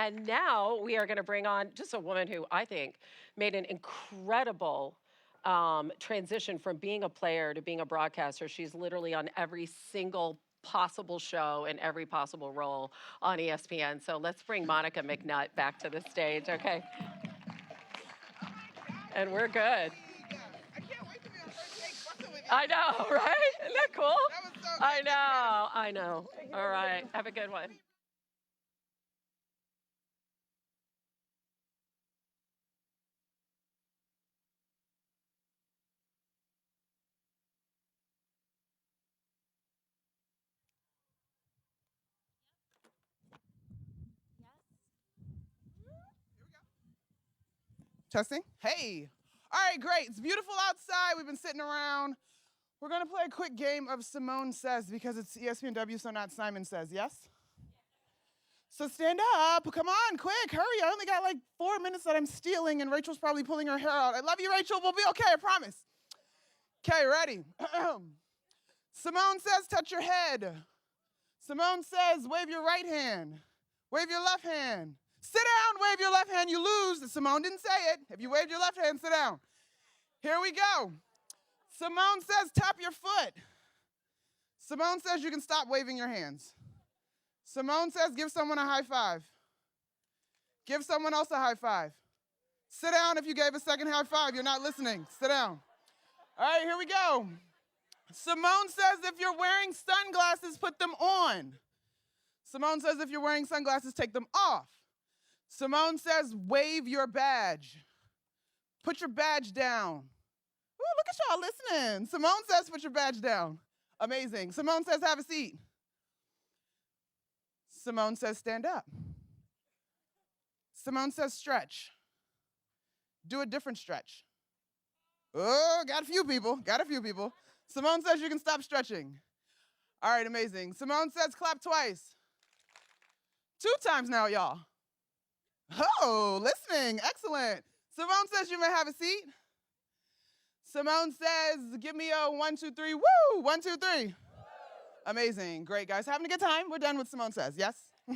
And now we are going to bring on just a woman who I think made an incredible transition from being a player to being a broadcaster. She's literally on every single possible show and every possible role on ESPN. So let's bring Monica McNutt back to the stage, okay? And we're good. I can't wait to be on first take fucking with you. I know, right? Isn't that cool? That was so good. I know. All right. Have a good one. Testing. Hey. All right, great. It's beautiful outside. We've been sitting around. We're going to play a quick game of Simone Says because it's ESPNW, so not Simon Says. Yes? So stand up. Come on, quick. Hurry. I only got like 4 minutes that I'm stealing, and Rachel's probably pulling her hair out. I love you, Rachel. We'll be okay, I promise. Okay, ready? Simone Says, touch your head. Simone Says, wave your right hand. Wave your left hand. Sit down, wave your left hand, you lose. Simone didn't say it. If you waved your left hand, sit down. Here we go. Simone Says, tap your foot. Simone Says, you can stop waving your hands. Simone Says, give someone a high five. Give someone else a high five. Sit down if you gave a second high five. You're not listening. Sit down. All right, here we go. Simone Says, if you're wearing sunglasses, put them on. Simone Says, if you're wearing sunglasses, take them off. Simone Says, wave your badge. Put your badge down. Ooh, look at y'all listening. Simone Says, put your badge down. Amazing. Simone Says, have a seat. Simone Says, stand up. Simone Says, stretch. Do a different stretch. Oh, got a few people. Simone Says, you can stop stretching. All right, amazing. Simone Says, clap twice. 2 times now, y'all. Oh, listening, excellent. Simone Says, you may have a seat. Simone Says, give me a 1, 2, 3, woo, 1, 2, 3. Amazing, great guys, having a good time. We're done with Simone Says, yes? All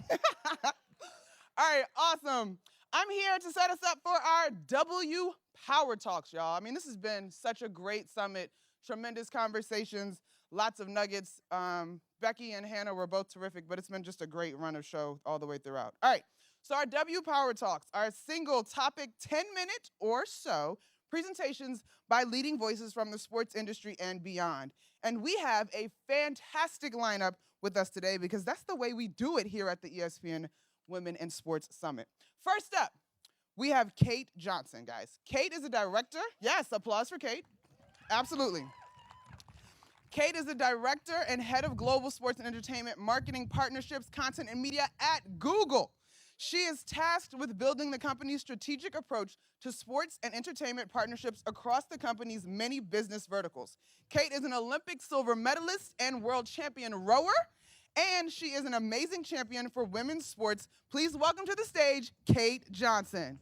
right, awesome. I'm here to set us up for our W Power Talks, y'all. I mean, this has been such a great summit, tremendous conversations, lots of nuggets. Becky and Hannah were both terrific, but it's been just a great run of show all the way throughout. All right, so our W Power Talks are single topic, 10-minute or so presentations by leading voices from the sports industry and beyond. And we have a fantastic lineup with us today because that's the way we do it here at the ESPN Women in Sports Summit. First up, we have Kate Johnson, guys. Kate is a director. Yes, applause for Kate. Absolutely. Kate is the director and head of global sports and entertainment, marketing, partnerships, content, and media at Google. She is tasked with building the company's strategic approach to sports and entertainment partnerships across the company's many business verticals. Kate is an Olympic silver medalist and world champion rower, and she is an amazing champion for women's sports. Please welcome to the stage, Kate Johnson.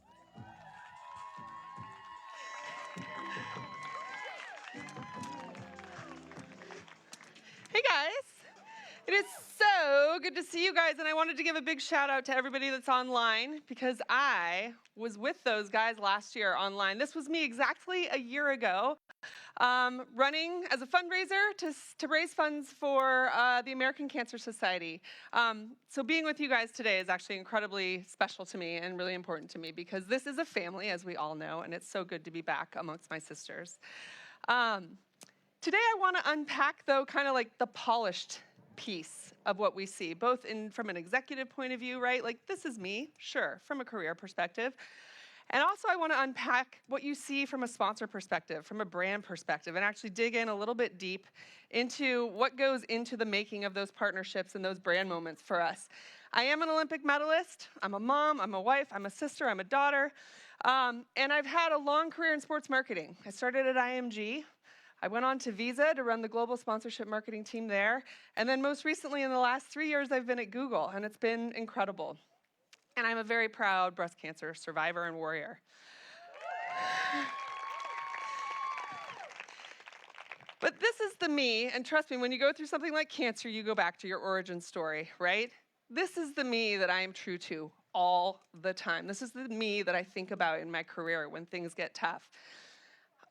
Hey guys. It is so good to see you guys, and I wanted to give a big shout out to everybody that's online because I was with those guys last year online. This was me exactly a year ago, running as a fundraiser to raise funds for the American Cancer Society. So being with you guys today is actually incredibly special to me and really important to me because this is a family, as we all know, and it's so good to be back amongst my sisters. Today I want to unpack, though, kind of like the polished piece of what we see, both from an executive point of view, right? Like, this is me, sure, from a career perspective. And also I want to unpack what you see from a sponsor perspective, from a brand perspective, and actually dig in a little bit deep into what goes into the making of those partnerships and those brand moments for us. I am an Olympic medalist. I'm a mom, I'm a wife, I'm a sister, I'm a daughter. And I've had a long career in sports marketing. I started at IMG. I went on to Visa to run the global sponsorship marketing team there. And then most recently, in the last 3 years, I've been at Google, and it's been incredible. And I'm a very proud breast cancer survivor and warrior. But this is the me, and trust me, when you go through something like cancer, you go back to your origin story, right? This is the me that I am true to all the time. This is the me that I think about in my career when things get tough.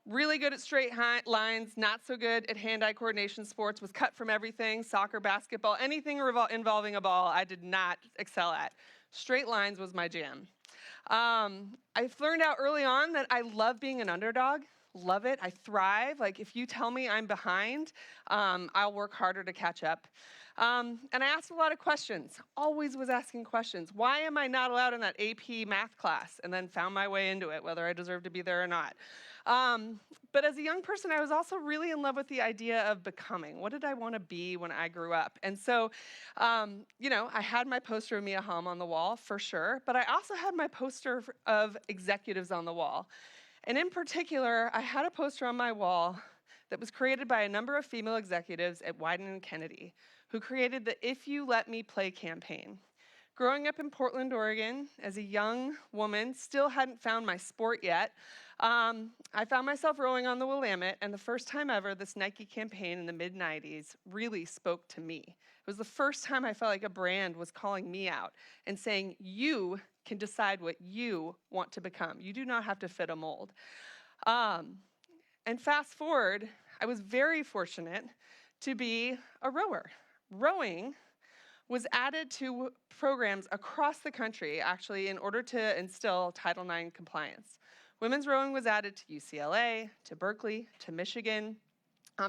Really good at straight lines, not so good at hand-eye coordination sports, was cut from everything, soccer, basketball, anything involving a ball, I did not excel at. Straight lines was my jam. I've learned out early on that I love being an underdog. Love it. I thrive. Like, if you tell me I'm behind, I'll work harder to catch up. And I asked a lot of questions. Always was asking questions. Why am I not allowed in that AP math class? And then found my way into it, whether I deserve to be there or not. But as a young person, I was also really in love with the idea of becoming. What did I want to be when I grew up? And so, I had my poster of Mia Hamm on the wall, for sure, but I also had my poster of executives on the wall. And in particular, I had a poster on my wall that was created by a number of female executives at Wieden & Kennedy, who created the If You Let Me Play campaign. Growing up in Portland, Oregon, as a young woman, still hadn't found my sport yet. I found myself rowing on the Willamette, and the first time ever, this Nike campaign in the mid-90s really spoke to me. It was the first time I felt like a brand was calling me out and saying, you can decide what you want to become. You do not have to fit a mold. And fast forward, I was very fortunate to be a rower. Rowing was added to programs across the country, actually, in order to instill Title IX compliance. Women's rowing was added to UCLA, to Berkeley, to Michigan,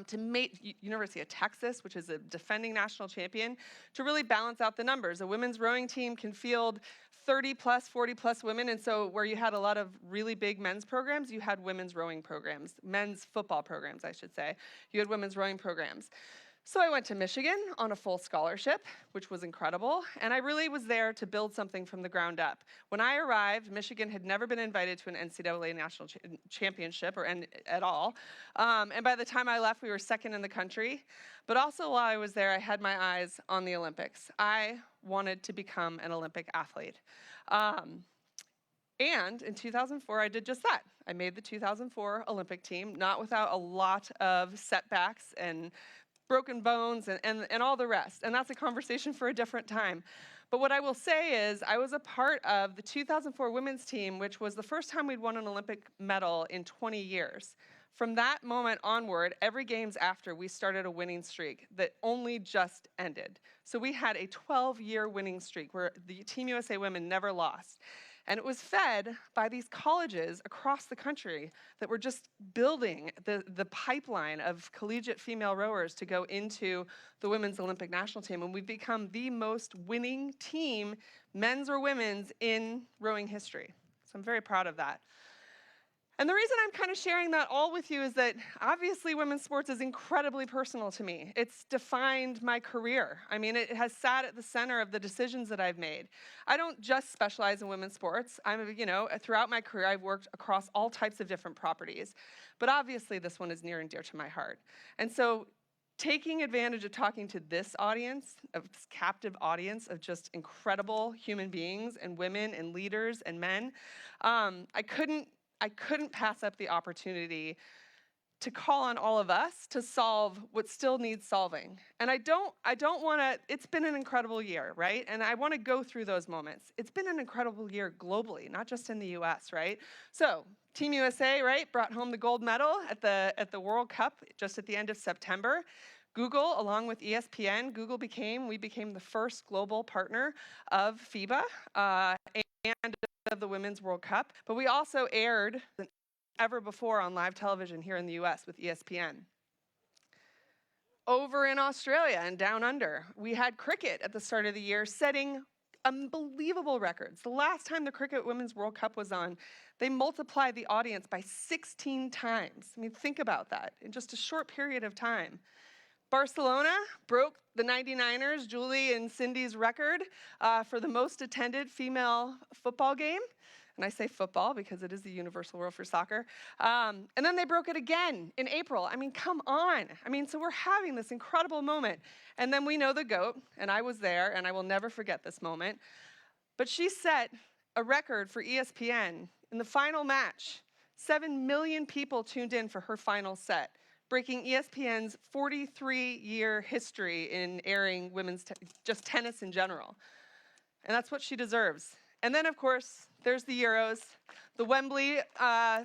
to University of Texas, which is a defending national champion, to really balance out the numbers. A women's rowing team can field 30 plus, 40 plus women, and so where you had a lot of really big men's programs, you had women's rowing programs, men's football programs, I should say. You had women's rowing programs. So I went to Michigan on a full scholarship, which was incredible, and I really was there to build something from the ground up. When I arrived, Michigan had never been invited to an NCAA national championship or at all, and by the time I left, we were second in the country. But also while I was there, I had my eyes on the Olympics. I wanted to become an Olympic athlete. And in 2004, I did just that. I made the 2004 Olympic team, not without a lot of setbacks and broken bones and all the rest. And that's a conversation for a different time. But what I will say is I was a part of the 2004 women's team, which was the first time we'd won an Olympic medal in 20 years. From that moment onward, every games after, we started a winning streak that only just ended. So we had a 12-year winning streak where the Team USA women never lost. And it was fed by these colleges across the country that were just building the pipeline of collegiate female rowers to go into the women's Olympic national team. And we've become the most winning team, men's or women's, in rowing history. So I'm very proud of that. And the reason I'm kind of sharing that all with you is that obviously women's sports is incredibly personal to me. It's defined my career. I mean, it has sat at the center of the decisions that I've made. I don't just specialize in women's sports. Throughout my career, I've worked across all types of different properties. But obviously, this one is near and dear to my heart. And so taking advantage of talking to this audience, of this captive audience of just incredible human beings and women and leaders and men, I couldn't pass up the opportunity to call on all of us to solve what still needs solving. And I don't want to, it's been an incredible year, right? And I want to go through those moments. It's been an incredible year globally, not just in the US, right? So Team USA, right, brought home the gold medal at the World Cup just at the end of September. Google, along with ESPN, we became the first global partner of FIBA and of the Women's World Cup, but we also aired than ever before on live television here in the US with ESPN. Over in Australia and down under, we had cricket at the start of the year setting unbelievable records. The last time the Cricket Women's World Cup was on, they multiplied the audience by 16 times. I mean, think about that in just a short period of time. Barcelona broke the 99ers, Julie and Cindy's record for the most attended female football game. And I say football because it is the universal word for soccer. And then they broke it again in April. I mean, come on. I mean, so we're having this incredible moment. And then we know the GOAT, and I was there, and I will never forget this moment. But she set a record for ESPN in the final match. 7 million people tuned in for her final set, breaking ESPN's 43-year history in airing women's just tennis in general. And that's what she deserves. And then, of course, there's the Euros, the Wembley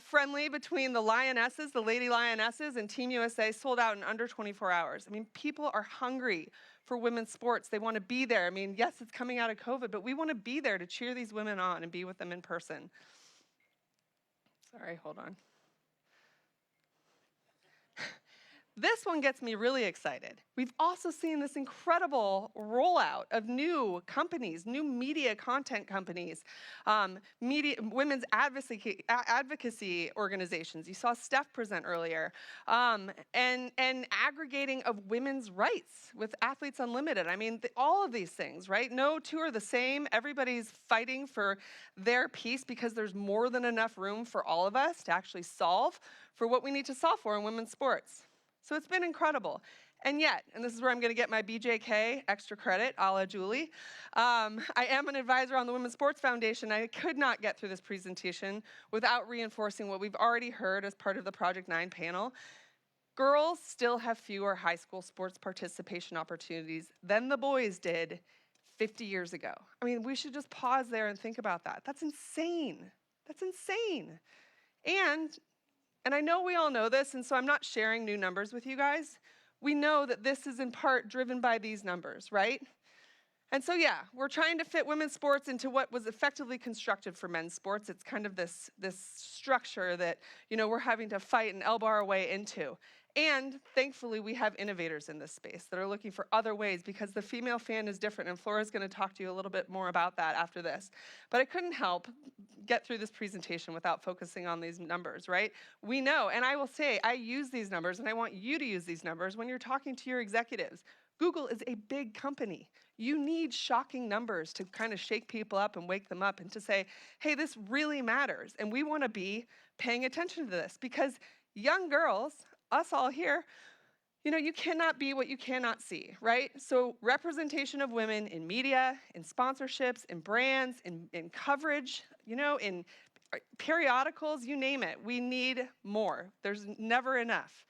friendly between the Lionesses, the Lady Lionesses, and Team USA sold out in under 24 hours. I mean, people are hungry for women's sports. They want to be there. I mean, yes, it's coming out of COVID, but we want to be there to cheer these women on and be with them in person. Sorry, hold on. This one gets me really excited. We've also seen this incredible rollout of new companies, new media content companies, women's advocacy organizations. You saw Steph present earlier, and aggregating of women's rights with Athletes Unlimited. I mean, all of these things, right? No two are the same. Everybody's fighting for their piece because there's more than enough room for all of us to actually solve for what we need to solve for in women's sports. So it's been incredible. And yet, and this is where I'm going to get my BJK extra credit, a la Julie, I am an advisor on the Women's Sports Foundation. I could not get through this presentation without reinforcing what we've already heard as part of the Project 9 panel. Girls still have fewer high school sports participation opportunities than the boys did 50 years ago. I mean, we should just pause there and think about that. That's insane. That's insane. And I know we all know this, and so I'm not sharing new numbers with you guys. We know that this is in part driven by these numbers, right? And so yeah, we're trying to fit women's sports into what was effectively constructed for men's sports. It's kind of this structure that, we're having to fight and elbow our way into. And thankfully, we have innovators in this space that are looking for other ways because the female fan is different, and Flora's going to talk to you a little bit more about that after this. But I couldn't help get through this presentation without focusing on these numbers, right? We know, and I will say, I use these numbers, and I want you to use these numbers when you're talking to your executives. Google is a big company. You need shocking numbers to kind of shake people up and wake them up and to say, hey, this really matters, and we want to be paying attention to this because young girls, us all here, you cannot be what you cannot see, right? So representation of women in media, in sponsorships, in brands, in coverage, in periodicals, you name it. We need more. There's never enough.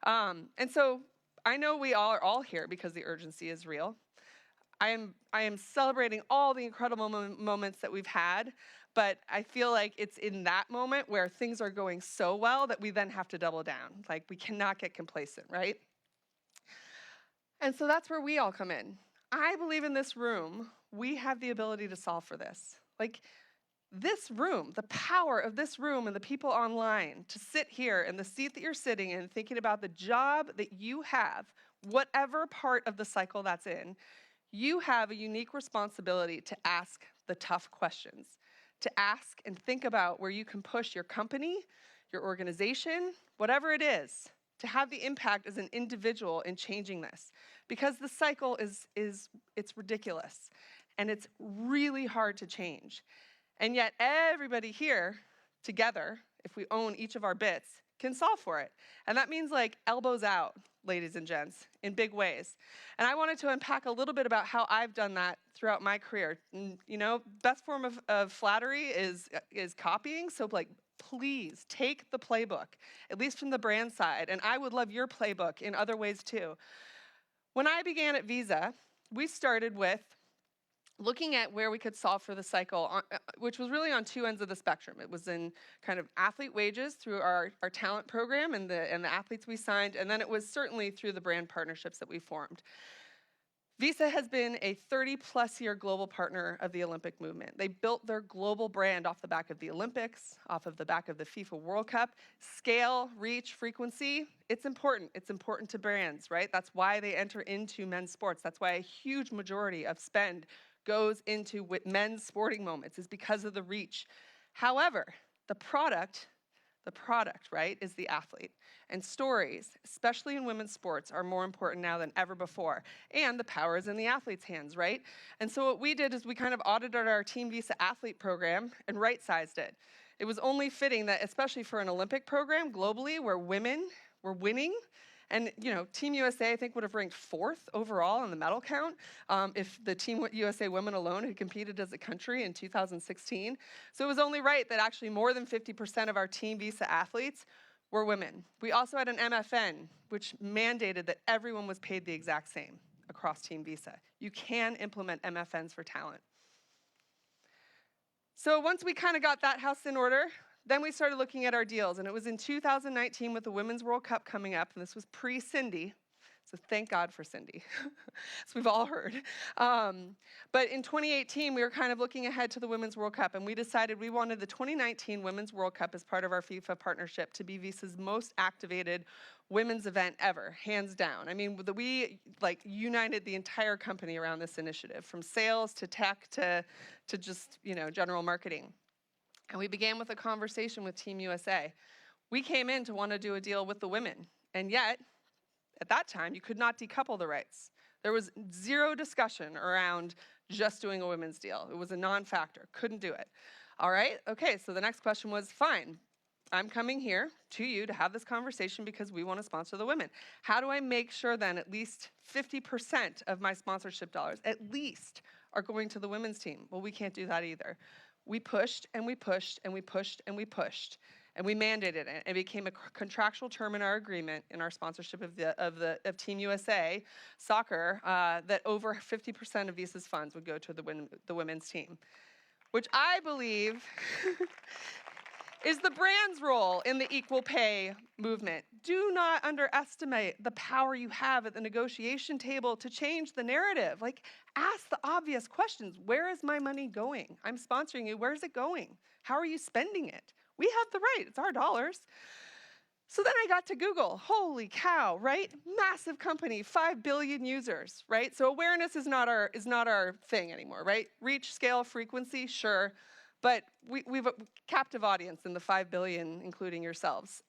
And so I know we all are all here because the urgency is real. I am celebrating all the incredible moments that we've had, but I feel like it's in that moment where things are going so well that we then have to double down. Like, we cannot get complacent, right? And so that's where we all come in. I believe in this room, we have the ability to solve for this. Like, this room, the power of this room and the people online to sit here in the seat that you're sitting in thinking about the job that you have, whatever part of the cycle that's in, you have a unique responsibility to ask the tough questions, to ask and think about where you can push your company, your organization, whatever it is, to have the impact as an individual in changing this. Because the cycle it's ridiculous, and it's really hard to change. And yet everybody here together, if we own each of our bits, can solve for it. And that means like elbows out, ladies and gents, in big ways. And I wanted to unpack a little bit about how I've done that throughout my career. And, best form of flattery is copying. So like, please take the playbook, at least from the brand side. And I would love your playbook in other ways too. When I began at Visa, we started with looking at where we could solve for the cycle, which was really on two ends of the spectrum. It was in kind of athlete wages through our talent program and the athletes we signed, and then it was certainly through the brand partnerships that we formed. Visa has been a 30-plus year global partner of the Olympic movement. They built their global brand off the back of the Olympics, off of the back of the FIFA World Cup. Scale, reach, frequency, it's important. It's important to brands, right? That's why they enter into men's sports. That's why a huge majority of spend goes into men's sporting moments, is because of the reach. However, the product, right, is the athlete. And stories, especially in women's sports, are more important now than ever before. And the power is in the athlete's hands, right? And so what we did is we kind of audited our Team Visa athlete program and right-sized it. It was only fitting that, especially for an Olympic program globally, where women were winning, and Team USA, I think, would have ranked 4th overall in the medal count if the Team USA women alone had competed as a country in 2016. So it was only right that actually more than 50% of our Team Visa athletes were women. We also had an MFN, which mandated that everyone was paid the exact same across Team Visa. You can implement MFNs for talent. So once we kind of got that house in order, then we started looking at our deals. And it was in 2019 with the Women's World Cup coming up, and this was pre-Cindy. So thank God for Cindy, as we've all heard. But in 2018, we were kind of looking ahead to the Women's World Cup, and we decided we wanted the 2019 Women's World Cup as part of our FIFA partnership to be Visa's most activated women's event ever, hands down. I mean, we like united the entire company around this initiative, from sales to tech to just, general marketing. And we began with a conversation with Team USA. We came in to want to do a deal with the women, and yet, at that time, you could not decouple the rights. There was zero discussion around just doing a women's deal. It was a non-factor, couldn't do it. All right, okay, so the next question was, fine, I'm coming here to you to have this conversation because we want to sponsor the women. How do I make sure then at least 50% of my sponsorship dollars, at least, are going to the women's team? Well, we can't do that either. We pushed and we pushed and we pushed and we pushed. And we mandated it. It became a contractual term in our agreement, in our sponsorship of Team USA soccer, that over 50% of Visa's funds would go to the women's team, which I believe is the brand's role in the equal pay movement. Do not underestimate the power you have at the negotiation table to change the narrative. Like, ask the obvious questions. Where is my money going? I'm sponsoring you. Where's it going? How are you spending it? We have the right, it's our dollars. So then I got to Google. Holy cow, right? Massive company, 5 billion users, right? So awareness is not our thing anymore, right? Reach, scale, frequency, sure. But we've a captive audience in the 5 billion, including yourselves.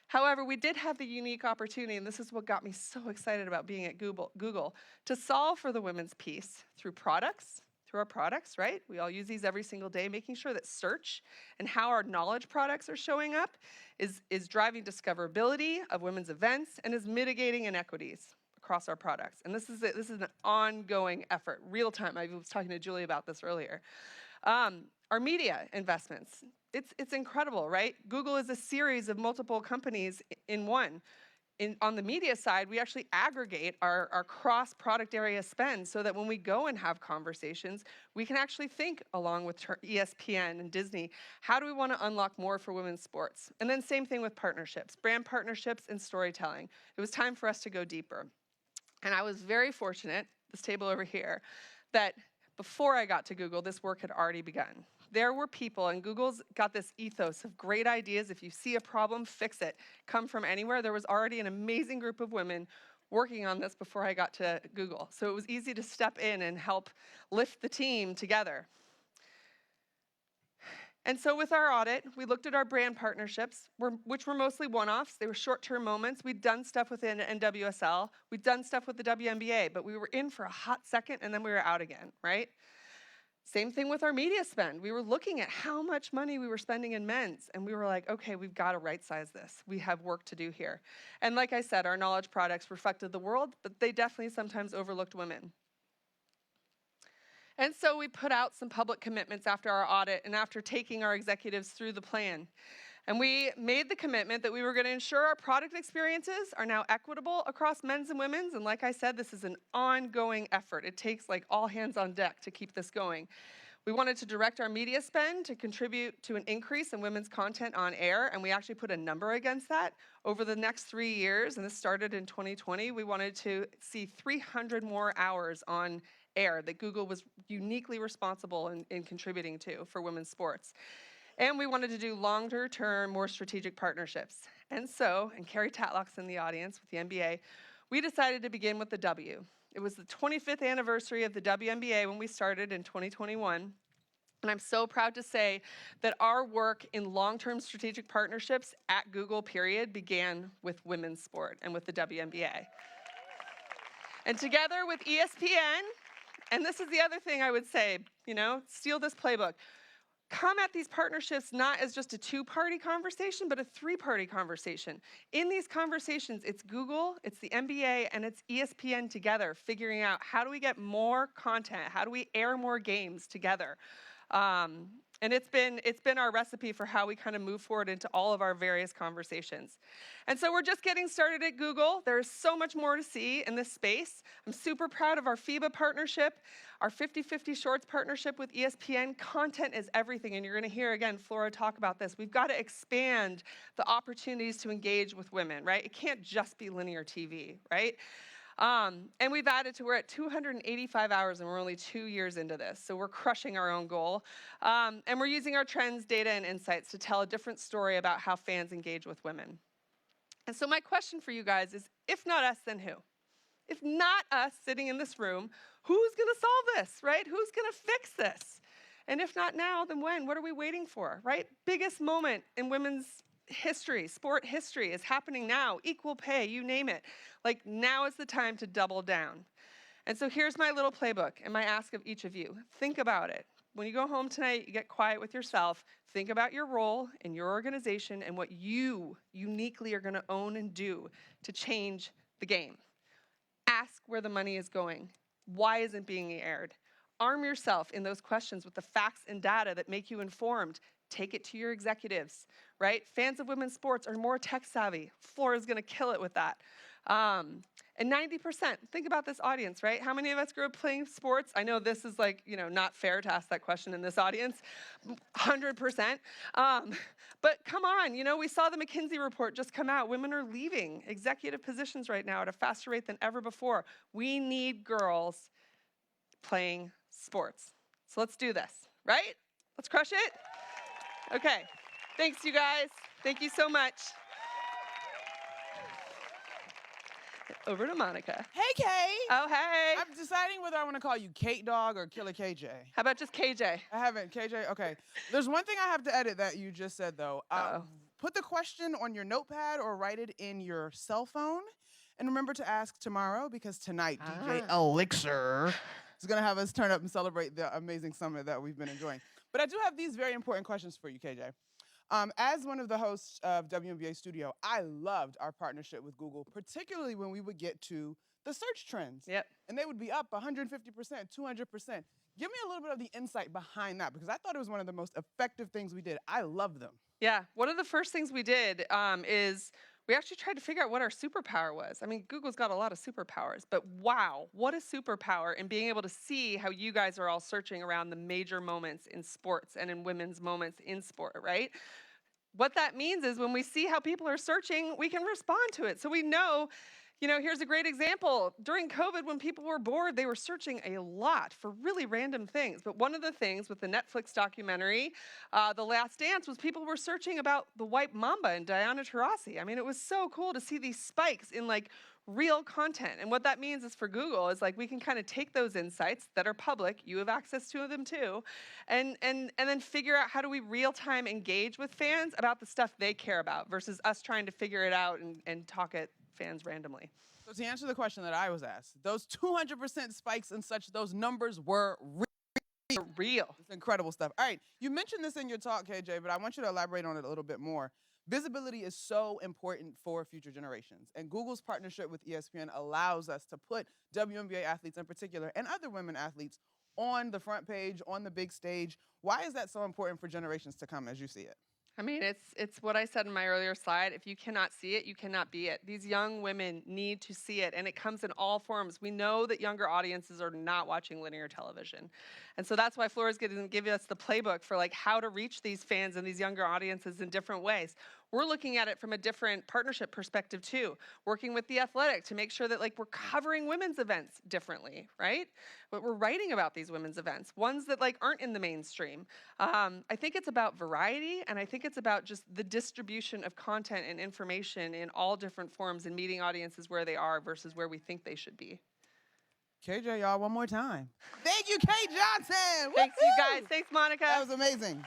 However, we did have the unique opportunity, and this is what got me so excited about being at Google, to solve for the women's piece through our products, right? We all use these every single day, making sure that search and how our knowledge products are showing up is driving discoverability of women's events and is mitigating inequities across our products. And this is an ongoing effort, real time. I was talking to Julie about this earlier. Our media investments, it's incredible, right? Google is a series of multiple companies in one. On the media side, we actually aggregate our cross-product area spend so that when we go and have conversations, we can actually think, along with ESPN and Disney, how do we want to unlock more for women's sports? And then same thing with partnerships, brand partnerships and storytelling. It was time for us to go deeper. And I was very fortunate, this table over here, that before I got to Google, this work had already begun. There were people, and Google's got this ethos of great ideas. If you see a problem, fix it. Come from anywhere. There was already an amazing group of women working on this before I got to Google. So it was easy to step in and help lift the team together. And so with our audit, we looked at our brand partnerships, which were mostly one-offs. They were short-term moments. We'd done stuff within NWSL. We'd done stuff with the WNBA, but we were in for a hot second, and then we were out again, right? Same thing with our media spend. We were looking at how much money we were spending in men's, and we were like, okay, we've got to right-size this. We have work to do here. And like I said, our knowledge products reflected the world, but they definitely sometimes overlooked women. And so we put out some public commitments after our audit and after taking our executives through the plan. And we made the commitment that we were going to ensure our product experiences are now equitable across men's and women's. And like I said, this is an ongoing effort. It takes like all hands on deck to keep this going. We wanted to direct our media spend to contribute to an increase in women's content on air, and we actually put a number against that. Over the next 3 years, and this started in 2020, we wanted to see 300 more hours on air that Google was uniquely responsible in contributing to for women's sports. And we wanted to do longer term, more strategic partnerships. And so, and Carrie Tatlock's in the audience with the NBA, we decided to begin with the W. It was the 25th anniversary of the WNBA when we started in 2021. And I'm so proud to say that our work in long-term strategic partnerships at Google, period, began with women's sport and with the WNBA. And together with ESPN, and this is the other thing I would say, steal this playbook. Come at these partnerships not as just a two-party conversation, but a three-party conversation. In these conversations, it's Google, it's the NBA, and it's ESPN together, figuring out how do we get more content, how do we air more games together. And it's been our recipe for how we kind of move forward into all of our various conversations. And so we're just getting started at Google. There's so much more to see in this space. I'm super proud of our FIBA partnership, our 50/50 Shorts partnership with ESPN. Content is everything, and you're going to hear again Flora talk about this. We've got to expand the opportunities to engage with women, right? It can't just be linear TV, right? And we've added we're at 285 hours and we're only 2 years into this. So we're crushing our own goal. And we're using our trends, data, and insights to tell a different story about how fans engage with women. And so my question for you guys is, if not us, then who? If not us sitting in this room, who's gonna solve this, right? Who's gonna fix this? And if not now, then when? What are we waiting for, right? Biggest moment in women's history, sport history is happening now. Equal pay, you name it. Like, now is the time to double down. And so here's my little playbook and my ask of each of you. Think about it. When you go home tonight, you get quiet with yourself. Think about your role in your organization and what you uniquely are going to own and do to change the game. Ask where the money is going. Why isn't it being aired? Arm yourself in those questions with the facts and data that make you informed. Take it to your executives, right? Fans of women's sports are more tech savvy. Flora's gonna kill it with that. And 90%, think about this audience, right? How many of us grew up playing sports? I know this is like, not fair to ask that question in this audience, 100%. But come on, we saw the McKinsey report just come out. Women are leaving executive positions right now at a faster rate than ever before. We need girls playing sports. So let's do this, right? Let's crush it. Okay, thanks you guys. Thank you so much. Over to Monica. Hey, Kay. Oh, hey. I'm deciding whether I want to call you Kate Dog or Killer KJ. How about just KJ? I haven't. KJ? Okay. There's one thing I have to edit that you just said, though. Put the question on your notepad or write it in your cell phone. And remember to ask tomorrow, because tonight, DJ Elixir is going to have us turn up and celebrate the amazing summit that we've been enjoying. But I do have these very important questions for you, KJ. As one of the hosts of WNBA Studio, I loved our partnership with Google, particularly when we would get to the search trends. Yep. And they would be up 150%, 200%. Give me a little bit of the insight behind that, because I thought it was one of the most effective things we did. I love them. Yeah, one of the first things we did is we actually tried to figure out what our superpower was. I mean, Google's got a lot of superpowers, but wow, what a superpower in being able to see how you guys are all searching around the major moments in sports and in women's moments in sport, right? What that means is when we see how people are searching, we can respond to it. So we know, here's a great example. During COVID, when people were bored, they were searching a lot for really random things. But one of the things with the Netflix documentary, The Last Dance, was people were searching about the white mamba and Diana Taurasi. I mean, it was so cool to see these spikes in real content. And what that means is for Google is we can kind of take those insights that are public, you have access to them too, and then figure out how do we real-time engage with fans about the stuff they care about versus us trying to figure it out and talk at fans randomly. So to answer the question that I was asked, those 200% spikes and such, those numbers were real. It's incredible stuff. All right, you mentioned this in your talk, KJ, but I want you to elaborate on it a little bit more. Visibility is so important for future generations, and Google's partnership with ESPN allows us to put WNBA athletes in particular and other women athletes on the front page, on the big stage. Why is that so important for generations to come as you see it? I mean, it's what I said in my earlier slide. If you cannot see it, you cannot be it. These young women need to see it, and it comes in all forms. We know that younger audiences are not watching linear television. And so that's why Flora's going to give us the playbook for how to reach these fans and these younger audiences in different ways. We're looking at it from a different partnership perspective too, working with The Athletic to make sure that we're covering women's events differently, right? But we're writing about these women's events, ones that aren't in the mainstream. I think it's about variety, and I think it's about just the distribution of content and information in all different forms and meeting audiences where they are versus where we think they should be. KJ, y'all, one more time. Thank you, Kate Johnson. Thanks, you guys. Thanks, Monica. That was amazing.